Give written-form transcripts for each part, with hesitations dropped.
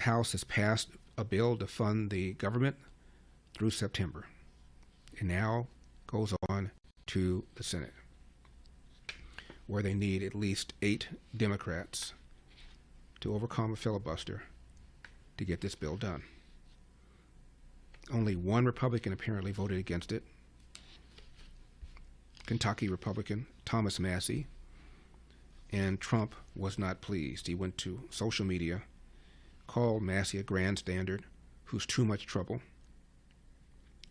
House has passed a bill to fund the government through September. It now goes on to the Senate, where they need at least 8 Democrats to overcome a filibuster to get this bill done. Only one Republican apparently voted against it, Kentucky Republican Thomas Massie, and Trump was not pleased. He went to social media, called Massie a grandstander who's too much trouble.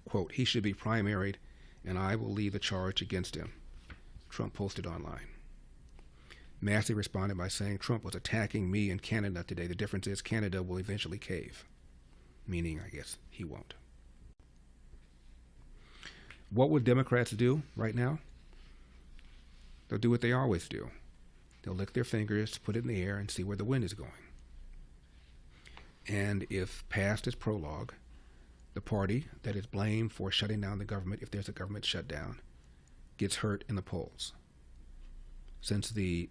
Quote, "He should be primaried, and I will lead the charge against him," Trump posted online. Massie responded by saying Trump was attacking me and Canada today. The difference is Canada will eventually cave, meaning, I guess, he won't. What would Democrats do right now? They'll do what they always do. They'll lick their fingers, put it in the air, and see where the wind is going. And if past is prologue, the party that is blamed for shutting down the government, if there's a government shutdown, gets hurt in the polls. Since the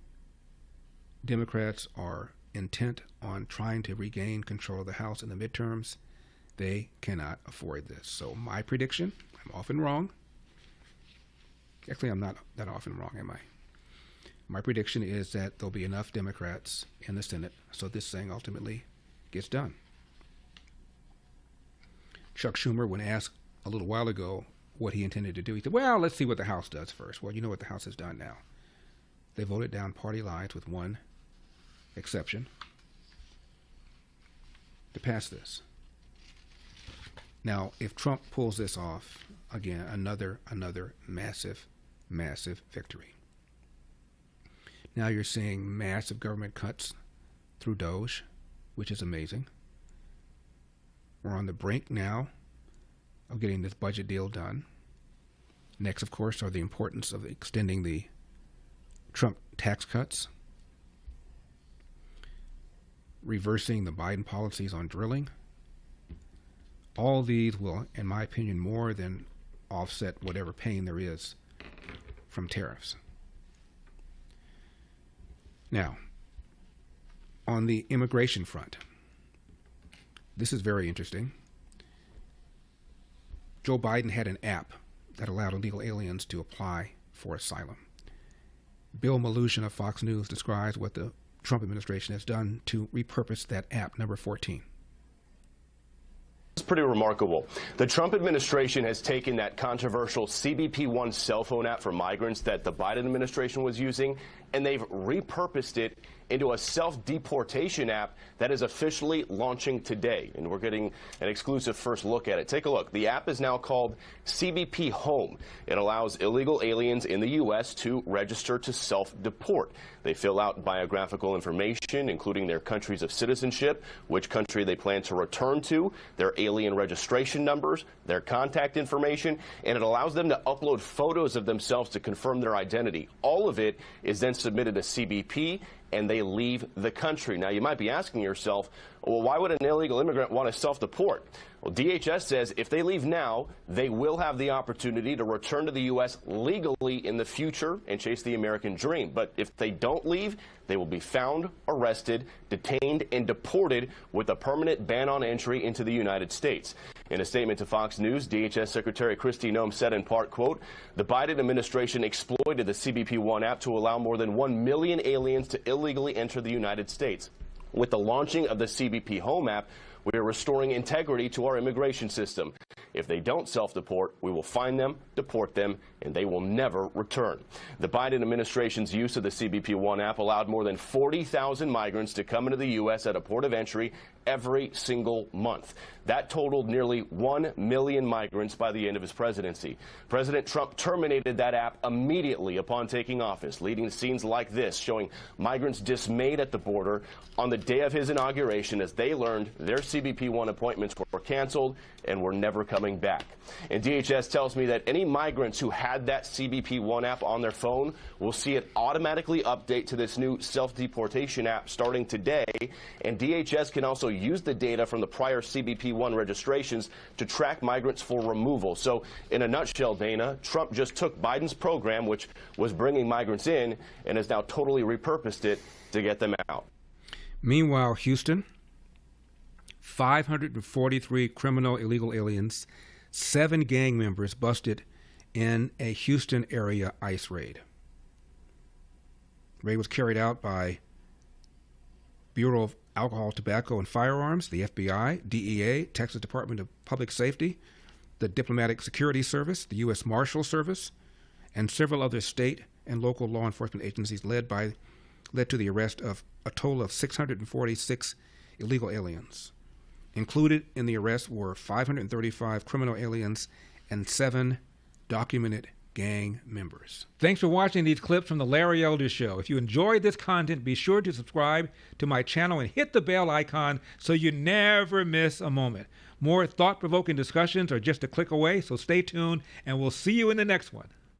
Democrats are intent on trying to regain control of the House in the midterms, they cannot afford this. So my prediction, I'm often wrong. Actually, I'm not that often wrong, am I? My prediction is that there'll be enough Democrats in the Senate so this thing ultimately gets done. Chuck Schumer, when asked a little while ago what he intended to do, he said, well, let's see what the House does first. Well, you know what the House has done now. They voted down party lines with one exception to pass this. Now, if Trump pulls this off, again, another massive victory. Now you're seeing massive government cuts through DOGE, which is amazing. We're on the brink now of getting this budget deal done. Next, of course, are the importance of extending the Trump tax cuts, reversing the Biden policies on drilling. All these will, in my opinion, more than offset whatever pain there is from tariffs. Now, on the immigration front, this is very interesting. Joe Biden had an app that allowed illegal aliens to apply for asylum. Bill Maluzhin of Fox News describes what the Trump administration has done to repurpose that app, number 14. It's pretty remarkable. The Trump administration has taken that controversial CBP-1 cell phone app for migrants that the Biden administration was using, and they've repurposed it into a self-deportation app that is officially launching today. And we're getting an exclusive first look at it. Take a look. The app is now called CBP Home. It allows illegal aliens in the U.S. to register to self-deport. They fill out biographical information, including their countries of citizenship, which country they plan to return to, their alien registration numbers, their contact information, and it allows them to upload photos of themselves to confirm their identity. All of it is then submitted to CBP, and they leave the country. Now, you might be asking yourself, well, why would an illegal immigrant want to self-deport? Well, DHS says if they leave now, they will have the opportunity to return to the U.S. legally in the future and chase the American dream. But if they don't leave, they will be found, arrested, detained, and deported with a permanent ban on entry into the United States. In a statement to Fox News, DHS Secretary Kristi Noem said in part, quote, the Biden administration exploited the CBP-1 app to allow more than 1 million aliens to illegally enter the United States. With the launching of the CBP Home app, we are restoring integrity to our immigration system. If they don't self-deport, we will find them, deport them, and they will never return. The Biden administration's use of the CBP-1 app allowed more than 40,000 migrants to come into the U.S. at a port of entry every single month. That totaled nearly 1 million migrants by the end of his presidency. President Trump terminated that app immediately upon taking office, leading to scenes like this, showing migrants dismayed at the border on the day of his inauguration as they learned their CBP-1 appointments were canceled and were never coming back. And DHS tells me that any migrants who had that CBP-1 app on their phone will see it automatically update to this new self-deportation app starting today. And DHS can also use the data from the prior CBP-1 registrations to track migrants for removal. So in a nutshell, Dana, Trump just took Biden's program, which was bringing migrants in, and has now totally repurposed it to get them out. Meanwhile, Houston, 543 criminal illegal aliens, 7 gang members busted in a Houston area ICE raid. Raid was carried out by Bureau of Alcohol, Tobacco, and Firearms, the FBI, DEA, Texas Department of Public Safety, the Diplomatic Security Service, the U.S. Marshal Service, and several other state and local law enforcement agencies led to the arrest of a total of 646 illegal aliens. Included in the arrest were 535 criminal aliens and 7 documented gang members. Thanks for watching these clips from The Larry Elder Show. If you enjoyed this content, be sure to subscribe to my channel and hit the bell icon so you never miss a moment. More thought-provoking discussions are just a click away, so stay tuned, and we'll see you in the next one.